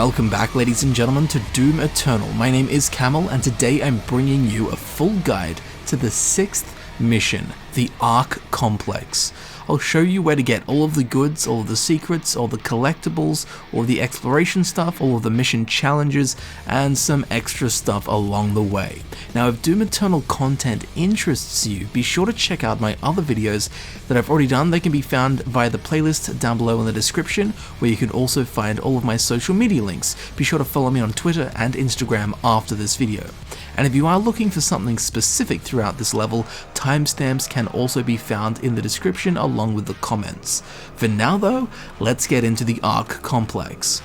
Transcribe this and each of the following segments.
Welcome back, ladies and gentlemen, to Doom Eternal. My name is Camel, and today I'm bringing you a full guide to the 6th mission, the Ark Complex. I'll show you where to get all of the goods, all of the secrets, all the collectibles, all the exploration stuff, all of the mission challenges, and some extra stuff along the way. Now, if Doom Eternal content interests you, be sure to check out my other videos that I've already done. They can be found via the playlist down below in the description, where you can also find all of my social media links. Be sure to follow me on Twitter and Instagram after this video. And if you are looking for something specific throughout this level, timestamps can also be found in the description along with the comments. For now though, let's get into the Ark Complex.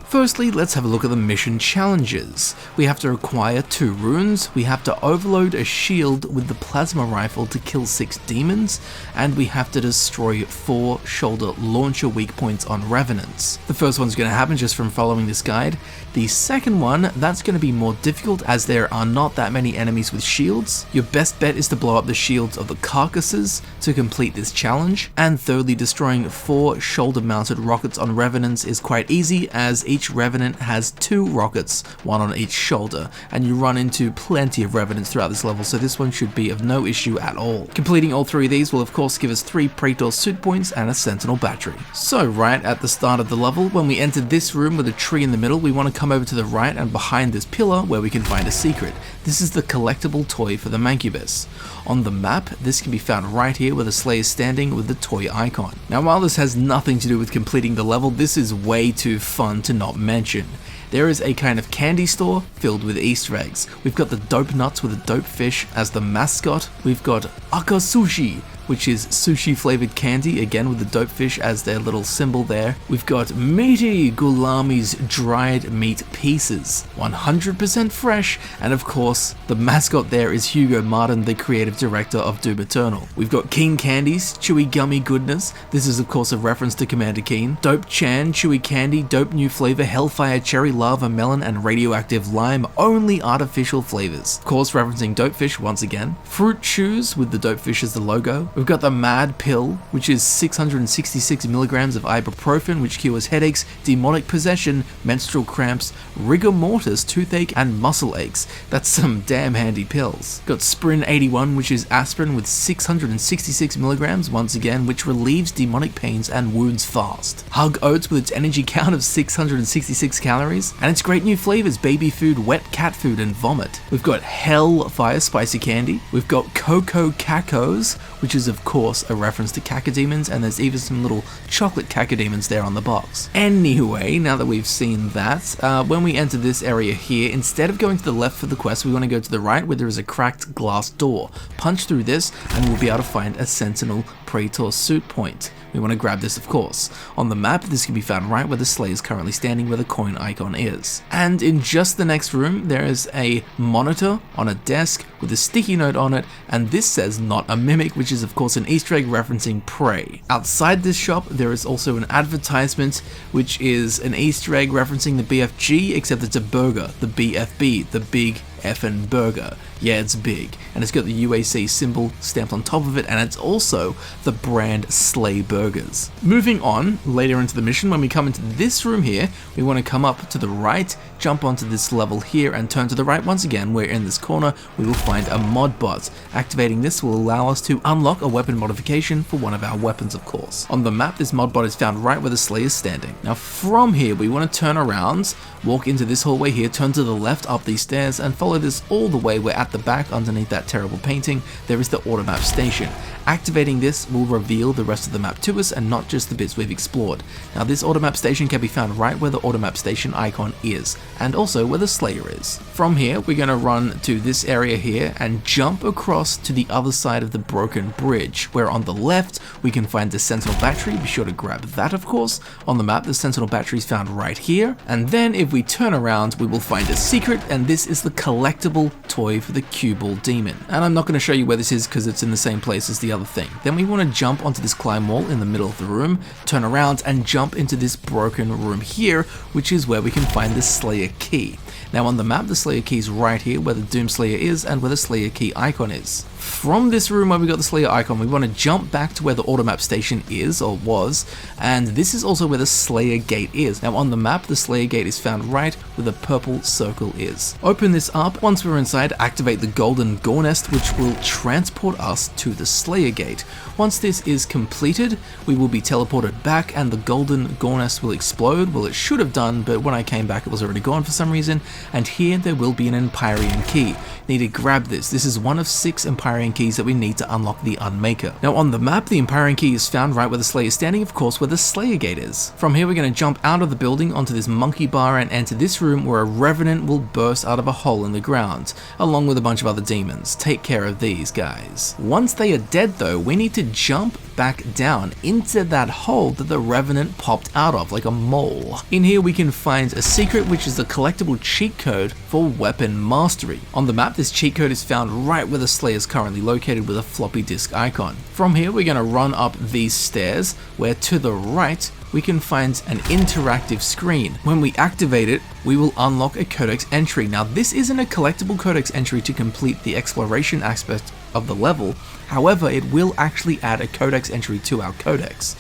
Firstly, let's have a look at the mission challenges. We have to acquire 2 runes, we have to overload a shield with the plasma rifle to kill 6 demons, and we have to destroy 4 shoulder launcher weak points on revenants. The first one's going to happen just from following this guide. The second one, that's going to be more difficult as there are not that many enemies with shields. Your best bet is to blow up the shields of the Cacos to complete this challenge. And thirdly, destroying 4 shoulder mounted rockets on revenants is quite easy, as each revenant has 2 rockets, one on each shoulder, and you run into plenty of revenants throughout this level, so this one should be of no issue at all. Completing all 3 of these will of course give us 3 Praetor suit points and a Sentinel Battery. So right at the start of the level, when we enter this room with a tree in the middle, we want to come over to the right and behind this pillar where we can find a secret. This is the collectible toy for the Mancubus. On the map, this can be found right here where the Slayer is standing with the toy icon. Now, while this has nothing to do with completing the level, this is way too fun to not mention. There is a kind of candy store filled with Easter eggs. We've got the Dopenuts with a dope fish as the mascot. We've got Okasushi, which is sushi flavored candy, again with the dope fish as their little symbol there. We've got meaty Gulami's dried meat pieces, 100% fresh, and of course, the mascot there is Hugo, the creative director of Doom Eternal. We've got King Candies, chewy gummy goodness. This is of course a reference to Commander Keen. Dope Chan, chewy candy, dope new flavor, Hellfire, cherry, lava, melon, and radioactive lime, only artificial flavors. Of course, referencing dope fish once again. Fruitchoos with the dope fish as the logo. We've got the Madpil, which is 666 milligrams of ibuprofen, which cures headaches, demonic possession, menstrual cramps, rigor mortis, toothache, and muscle aches. That's some damn handy pills. Got Sprin 81, which is aspirin with 666 milligrams, once again, which relieves demonic pains and wounds fast. Hug Oats with its energy count of 666 calories, and its great new flavors, baby food, wet cat food, and vomit. We've got Hellfire spicy candy. We've got Coco Cacos, which is of course a reference to cacodemons, and there's even some little chocolate cacodemons there on the box. Anyway, now that we've seen that, when we enter this area here, instead of going to the left for the quest, we want to go to the right where there is a cracked glass door. Punch through this and we'll be able to find a Sentinel Praetor suit point. We want to grab this, of course. On the map, this can be found right where the Slayer is currently standing, where the coin icon is. And in just the next room, there is a monitor on a desk with a sticky note on it, and this says "not a mimic," which is of course an Easter egg referencing Prey. Outside this shop, there is also an advertisement, which is an Easter egg referencing the BFG, except it's a burger, the BFB, the Big Effin' Burger. Yeah, it's big, and it's got the UAC symbol stamped on top of it, and it's also the brand Slay Burgers. Moving on, later into the mission, when we come into this room here, we want to come up to the right, jump onto this level here, and turn to the right once again, where in this corner we will find a mod bot. Activating this will allow us to unlock a weapon modification for one of our weapons, of course. On the map, this mod bot is found right where the Slayer is standing. Now from here, we want to turn around, walk into this hallway here, turn to the left up these stairs, and follow this all the way where at the back, underneath that terrible painting, there is the Automap Station. Activating this will reveal the rest of the map to us and not just the bits we've explored. Now this Automap Station can be found right where the Automap Station icon is, and also where the Slayer is. From here, we're going to run to this area here and jump across to the other side of the broken bridge, where on the left we can find the Sentinel Battery. Be sure to grab that, of course. On the map, the Sentinel Battery is found right here, and then if we turn around, we will find a secret, and this is the collectible toy for the Cueball demon. And I'm not going to show you where this is because it's in the same place as the other thing. Then we want to jump onto this climb wall in the middle of the room, turn around and jump into this broken room here, which is where we can find the Slayer key. Now on the map, the Slayer key is right here where the Doom Slayer is and where the Slayer key icon is. From this room where we got the Slayer icon, we want to jump back to where the Automap Station is, or was, and this is also where the Slayer Gate is. Now on the map, the Slayer Gate is found right where the purple circle is. Open this up. Once we're inside, activate the golden Gore nest, which will transport us to the Slayer Gate. Once this is completed, we will be teleported back and the golden Gore nest will explode. Well, it should have done, but when I came back it was already gone for some reason, and here there will be an Empyrean key. Need to grab this. This is one of 6 Empyrean keys that we need to unlock the Unmaker. Now on the map, the Empyrean key is found right where the Slayer is standing, of course where the Slayer Gate is. From here we're going to jump out of the building onto this monkey bar and enter this room where a Revenant will burst out of a hole in the ground, along with a bunch of other demons. Take care of these guys. Once they are dead though, we need to jump back down into that hole that the Revenant popped out of, like a mole. In here we can find a secret, which is the collectible cheat code for weapon mastery. On the map, this cheat code is found right where the Slayer is currently located with a floppy disk icon. From here we're going to run up these stairs, where to the right we can find an interactive screen. When we activate it, we will unlock a Codex entry. Now this isn't a collectible Codex entry to complete the exploration aspect of the level, however it will actually add a Codex entry to our Codex.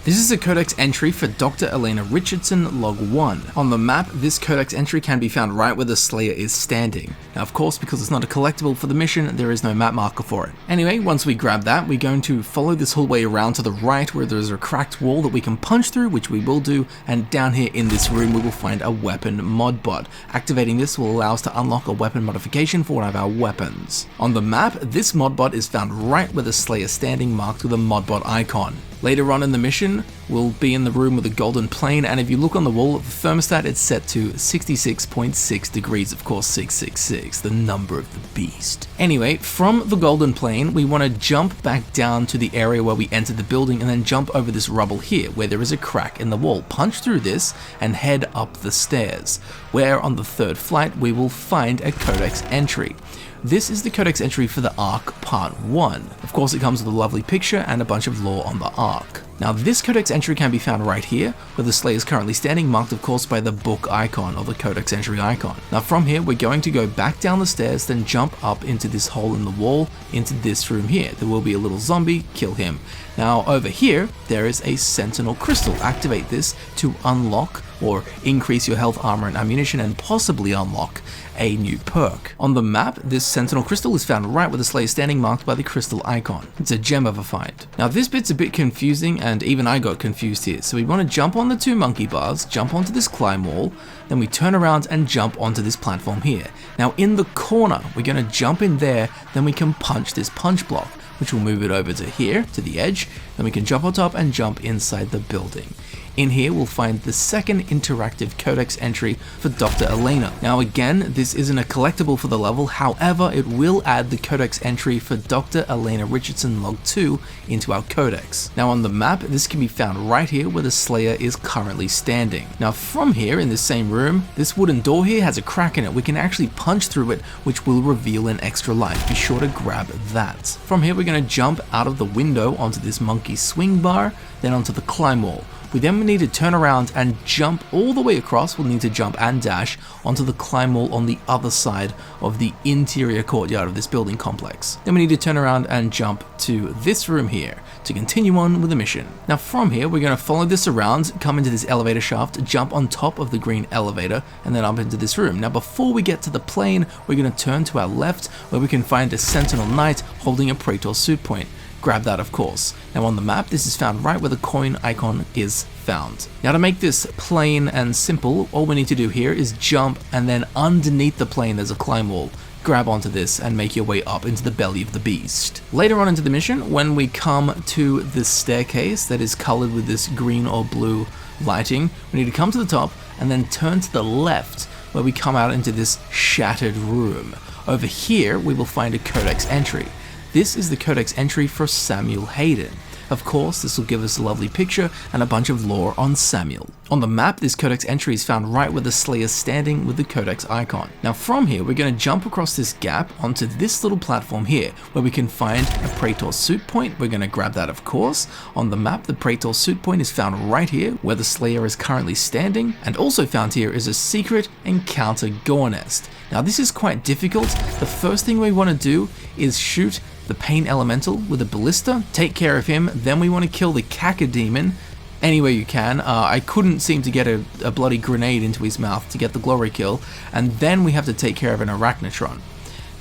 This is a Codex entry for Dr. Elena Richardson Log 1. On the map, this Codex entry can be found right where the Slayer is standing. Now of course, because it's not a collectible for the mission, there is no map marker for it. Anyway, once we grab that, we're going to follow this hallway around to the right where there's a cracked wall that we can punch through, which we will do, and down here in this room we will find a weapon mod bot. Activating this will allow us to unlock a weapon modification for one of our weapons. On the map, this mod bot is found right where the Slayer is standing, marked with a mod bot icon. Later on in the mission, we'll be in the room with the golden plane, and if you look on the wall of the thermostat, it's set to 66.6 degrees, of course 666, the number of the beast. Anyway, from the golden plane, we want to jump back down to the area where we entered the building and then jump over this rubble here, where there is a crack in the wall. Punch through this and head up the stairs, where on the 3rd flight we will find a Codex entry. This is the Codex entry for the Ark Part 1. Of course, it comes with a lovely picture and a bunch of lore on the Ark. Now, this Codex entry can be found right here, where the Slayer is currently standing, marked of course by the book icon, or the Codex entry icon. Now from here, we're going to go back down the stairs, then jump up into this hole in the wall, into this room here. There will be a little zombie, kill him. Now over here, there is a Sentinel Crystal. Activate this to unlock or increase your health, armor, and ammunition, and possibly unlock a new perk. On the map, this Sentinel Crystal is found right where the Slayer is standing, marked by the crystal icon. It's a gem of a find. Now this bit's a bit confusing, and even I got confused here. So we want to jump on the 2 monkey bars, jump onto this climb wall, then we turn around and jump onto this platform here. Now in the corner, we're going to jump in there, then we can punch this punch block, which will move it over to here, to the edge, then we can jump on top and jump inside the building. In here we'll find the 2nd interactive Codex entry for Dr. Elena. Now again, this isn't a collectible for the level, however it will add the Codex entry for Dr. Elena Richardson Log 2 into our Codex. Now on the map, this can be found right here where the Slayer is currently standing. Now from here, in this same room, this wooden door here has a crack in it. We can actually punch through it, which will reveal an extra life. Be sure to grab that. From here we're going to jump out of the window onto this monkey swing bar, then onto the climb wall. We then need to turn around and jump all the way across. We'll need to jump and dash onto the climb wall on the other side of the interior courtyard of this building complex. Then we need to turn around and jump to this room here to continue on with the mission. Now from here, we're going to follow this around, come into this elevator shaft, jump on top of the green elevator, and then up into this room. Now before we get to the plane, we're going to turn to our left, where we can find a Sentinel Knight holding a Praetor suit point. Grab that, of course. Now on the map, this is found right where the coin icon is found. Now to make this plain and simple, all we need to do here is jump, and then underneath the plane there's a climb wall. Grab onto this and make your way up into the belly of the beast. Later on into the mission, when we come to this staircase that is colored with this green or blue lighting, we need to come to the top and then turn to the left, where we come out into this shattered room. Over here, we will find a Codex entry. This is the Codex entry for Samuel Hayden. Of course, this will give us a lovely picture and a bunch of lore on Samuel. On the map, this Codex entry is found right where the Slayer is standing with the Codex icon. Now from here, we're going to jump across this gap onto this little platform here, where we can find a Praetor suit point. We're going to grab that, of course. On the map, the Praetor suit point is found right here, where the Slayer is currently standing, and also found here is a secret encounter Gore nest. Now this is quite difficult. The first thing we want to do is shoot the Pain Elemental with a Ballista, take care of him. Then we want to kill the Caca Demon any way you can. I couldn't seem to get a bloody grenade into his mouth to get the glory kill, and then we have to take care of an Arachnotron.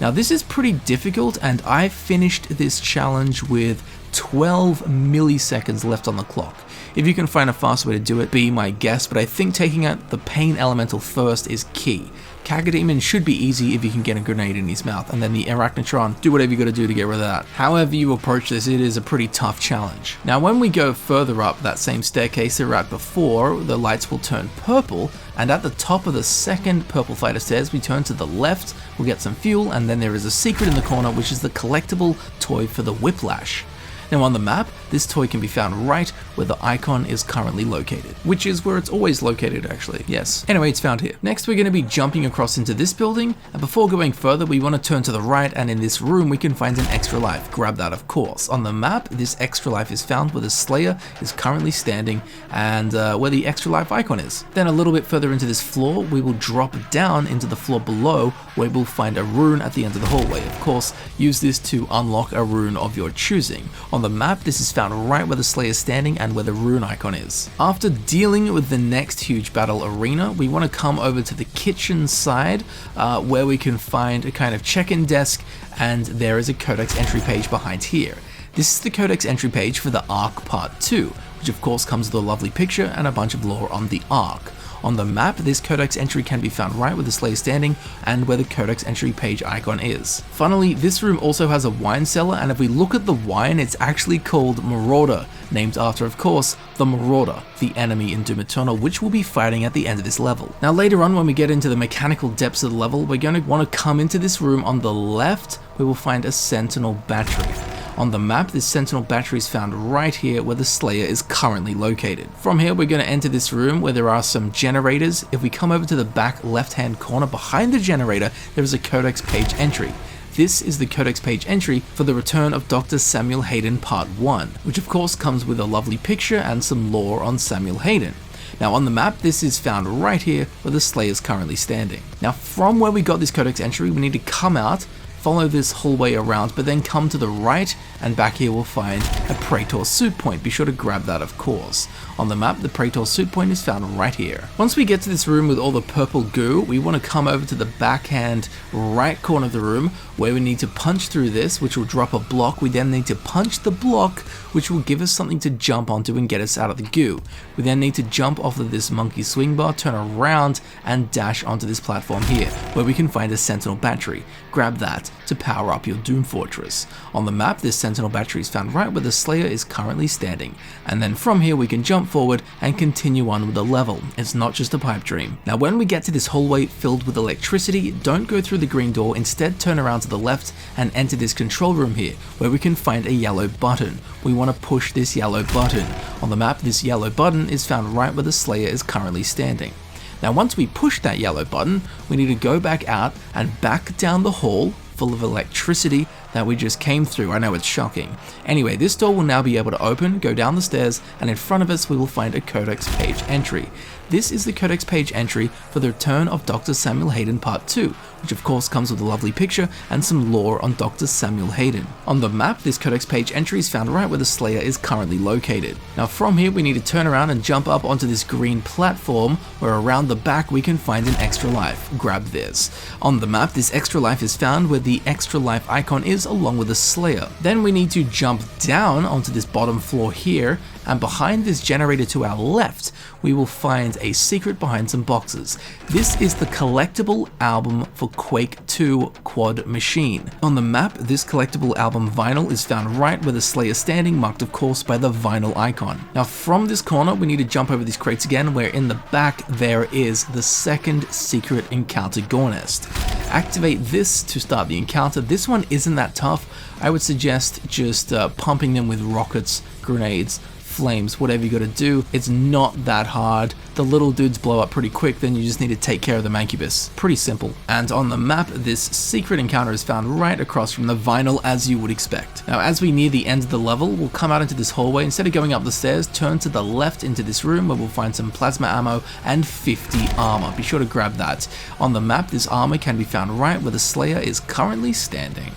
Now this is pretty difficult, and I finished this challenge with 12 milliseconds left on the clock. If you can find a fast way to do it, be my guest, but I think taking out the Pain Elemental first is key. Cacodemon should be easy if you can get a grenade in his mouth, and then the Arachnotron, do whatever you gotta do to get rid of that. However you approach this, it is a pretty tough challenge. Now when we go further up that same staircase we were at before, the lights will turn purple, and at the top of the second purple flight of stairs, we turn to the left, we'll get some fuel, and then there is a secret in the corner, which is the collectible toy for the Whiplash. Now on the map, this toy can be found right where the icon is currently located, which is where it's always located actually, yes. Anyway, it's found here. Next we're going to be jumping across into this building, and before going further we want to turn to the right, and in this room we can find an extra life. Grab that of course. On the map, this extra life is found where the Slayer is currently standing, and where the extra life icon is. Then a little bit further into this floor, we will drop down into the floor below, where we'll find a rune at the end of the hallway. Of course, use this to unlock a rune of your choosing. On the map, this is found right where the Slayer is standing and where the rune icon is. After dealing with the next huge battle arena, we want to come over to the kitchen side, where we can find a kind of check-in desk, and there is a Codex entry page behind here. This is the Codex entry page for the Arc Part 2, which of course comes with a lovely picture and a bunch of lore on the Arc. On the map, this Codex entry can be found right where the Slayer is standing and where the Codex entry page icon is. Funnily, this room also has a wine cellar, and if we look at the wine, it's actually called Marauder, named after, of course, the Marauder, the enemy in Doom Eternal, which we'll be fighting at the end of this level. Now later on, when we get into the mechanical depths of the level, we're going to want to come into this room on the left, where we'll find a Sentinel Battery. On the map, this Sentinel Battery is found right here where the Slayer is currently located. From here, we're going to enter this room where there are some generators. If we come over to the back left-hand corner behind the generator, there is a Codex page entry. This is the Codex page entry for the return of Dr. Samuel Hayden Part 1, which of course comes with a lovely picture and some lore on Samuel Hayden. Now on the map, this is found right here where the Slayer is currently standing. Now from where we got this Codex entry, we need to come out, follow this hallway around, but then come to the right, and back here we'll find a Praetor suit point. Be sure to grab that of course. On the map, the Praetor suit point is found right here. Once we get to this room with all the purple goo, we want to come over to the backhand right corner of the room, where we need to punch through this, which will drop a block. We then need to punch the block, which will give us something to jump onto and get us out of the goo. We then need to jump off of this monkey swing bar, turn around, and dash onto this platform here, where we can find a Sentinel Battery. Grab that to power up your Doom Fortress. On the map, this Sentinel Battery is found right where the Slayer is currently standing, and then from here we can jump forward and continue on with the level. It's not just a pipe dream. Now when we get to this hallway filled with electricity, don't go through the green door, instead turn around to the left and enter this control room here, where we can find a yellow button. We want to push this yellow button. On the map, this yellow button is found right where the Slayer is currently standing. Now once we push that yellow button, we need to go back out and back down the hall full of electricity that we just came through. I know it's shocking. Anyway, this door will now be able to open, go down the stairs, and in front of us we will find a Codex page entry. This is the Codex page entry for the return of Dr. Samuel Hayden Part 2, which of course comes with a lovely picture and some lore on Dr. Samuel Hayden. On the map, this Codex page entry is found right where the Slayer is currently located. Now from here we need to turn around and jump up onto this green platform, where around the back we can find an extra life. Grab this. On the map, this extra life is found where the extra life icon is, along with the Slayer. Then we need to jump down onto this bottom floor here, and behind this generator to our left, we will find a secret behind some boxes. This is the collectible album for Quake 2 Quad Machine. On the map, this collectible album vinyl is found right where the Slayer is standing, marked of course by the vinyl icon. Now from this corner, we need to jump over these crates again, where in the back there is the second secret encounter Gore nest. Activate this to start the encounter. This one isn't that tough. I would suggest just pumping them with rockets, grenades, flames, whatever you gotta do. It's not that hard. The little dudes blow up pretty quick, then you just need to take care of the Mancubus. Pretty simple. And on the map, this secret encounter is found right across from the vinyl, as you would expect. Now as we near the end of the level, we'll come out into this hallway. Instead of going up the stairs, turn to the left into this room, where we'll find some plasma ammo and 50 armor. Be sure to grab that. On the map, this armor can be found right where the Slayer is currently standing.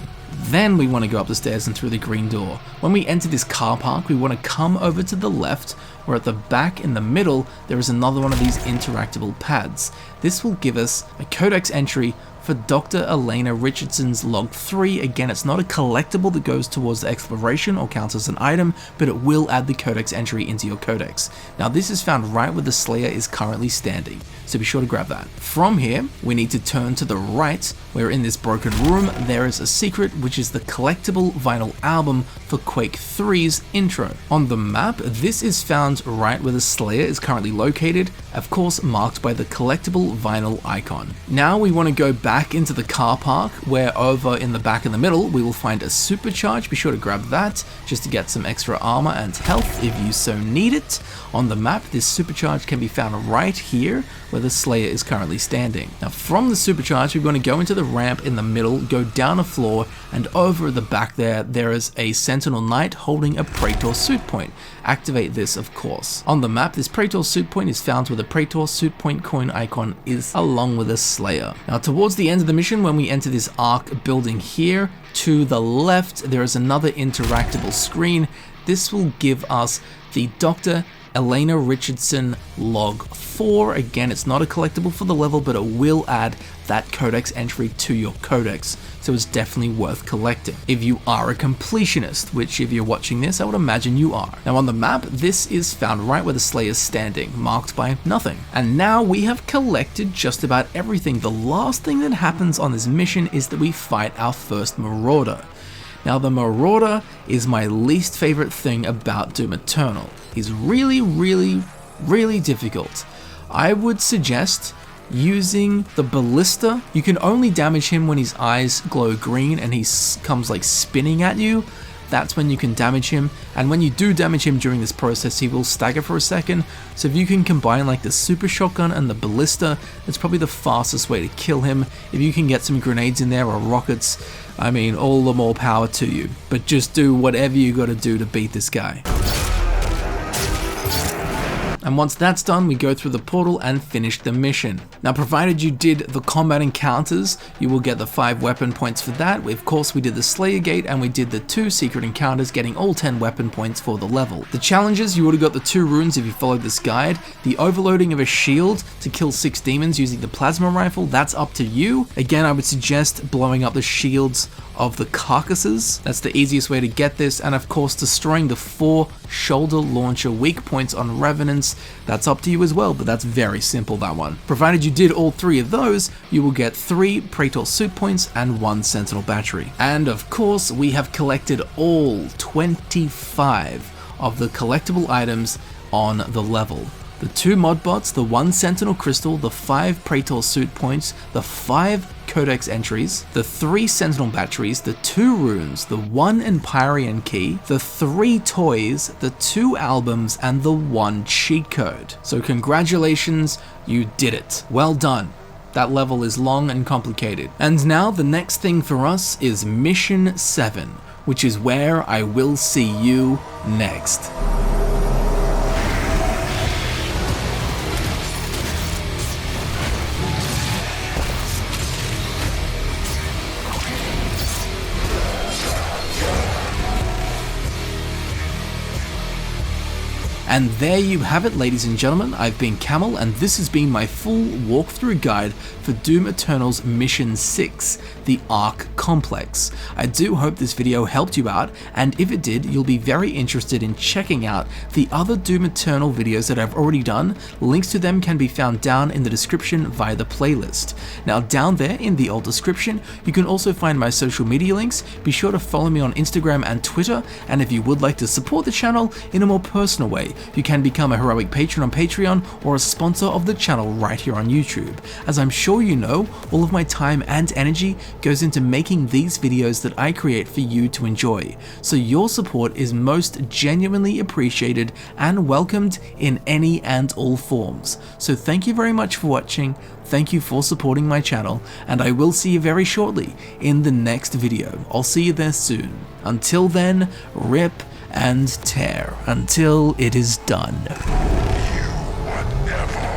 Then we want to go up the stairs and through the green door. When we enter this car park, we want to come over to the left, where at the back in the middle, there is another one of these interactable pads. This will give us a Codex entry for Dr. Elena Richardson's log 3. Again, it's not a collectible that goes towards the exploration or counts as an item, but it will add the Codex entry into your Codex. Now this is found right where the Slayer is currently standing, so be sure to grab that. From here, we need to turn to the right, where in this broken room, there is a secret, which is the collectible vinyl album for Quake 3's intro. On the map, this is found right where the Slayer is currently located, of course marked by the collectible vinyl icon. Now we want to go back into the car park, where over in the back in the middle, we will find a supercharge. Be sure to grab that, just to get some extra armor and health if you so need it. On the map, this supercharge can be found right here, where the Slayer is currently standing. Now from the supercharge, we're going to go into the ramp in the middle, go down a floor, and over at the back there is a Sentinel Knight holding a Praetor suit point. Activate this, of course. On the map, this Praetor suit point is found where the Praetor suit point coin icon is, along with a Slayer. Now towards the end of the mission, when we enter this arc building here, to the left, there is another interactable screen. This will give us the Dr. Elena Richardson log 4. Again, it's not a collectible for the level, but it will add that Codex entry to your Codex, so it's definitely worth collecting if you are a completionist, which if you're watching this, I would imagine you are. Now on the map, this is found right where the Slayer is standing, marked by nothing. And now we have collected just about everything. The last thing that happens on this mission is that we fight our first Marauder. Now the Marauder is my least favorite thing about Doom Eternal. He's really difficult. I would suggest using the Ballista. You can only damage him when his eyes glow green and he comes like spinning at you. That's when you can damage him, and when you do damage him during this process, he will stagger for a second. So if you can combine like the super shotgun and the ballista, that's probably the fastest way to kill him. If you can get some grenades in there or rockets, I mean, all the more power to you. But just do whatever you gotta do to beat this guy. And once that's done, we go through the portal and finish the mission. Now, provided you did the combat encounters, you will get the 5 weapon points for that. Of course, we did the Slayer Gate and we did the 2 secret encounters, getting all 10 weapon points for the level. The challenges, you would have got the 2 runes if you followed this guide. The overloading of a shield to kill 6 demons using the plasma rifle, that's up to you. Again, I would suggest blowing up the shields of the Cacoses. That's the easiest way to get this, and of course destroying the 4 shoulder launcher weak points on Revenants. That's up to you as well, but that's very simple, that one. Provided you did all 3 of those, you will get 3 Praetor suit points and 1 Sentinel Battery. And of course, we have collected all 25 of the collectible items on the level. The 2 mod bots, the 1 Sentinel Crystal, the 5 Praetor suit points, the 5 Codex entries, the 3 Sentinel batteries, the 2 runes, the 1 Empyrean key, the 3 toys, the 2 albums, and the 1 cheat code. So congratulations, you did it. Well done. That level is long and complicated. And now the next thing for us is Mission 7, which is where I will see you next. And there you have it, ladies and gentlemen. I've been Camel, and this has been my full walkthrough guide for Doom Eternal's Mission 6, the Ark Complex. I do hope this video helped you out, and if it did, you'll be very interested in checking out the other Doom Eternal videos that I've already done. Links to them can be found down in the description via the playlist. Now, down there in the old description, you can also find my social media links. Be sure to follow me on Instagram and Twitter, and if you would like to support the channel in a more personal way, you can become a heroic patron on Patreon or a sponsor of the channel right here on YouTube. As I'm sure you know, all of my time and energy goes into making these videos that I create for you to enjoy. So your support is most genuinely appreciated and welcomed in any and all forms. So thank you very much for watching, thank you for supporting my channel, and I will see you very shortly in the next video. I'll see you there soon. Until then, rip and tear until it is done. You were never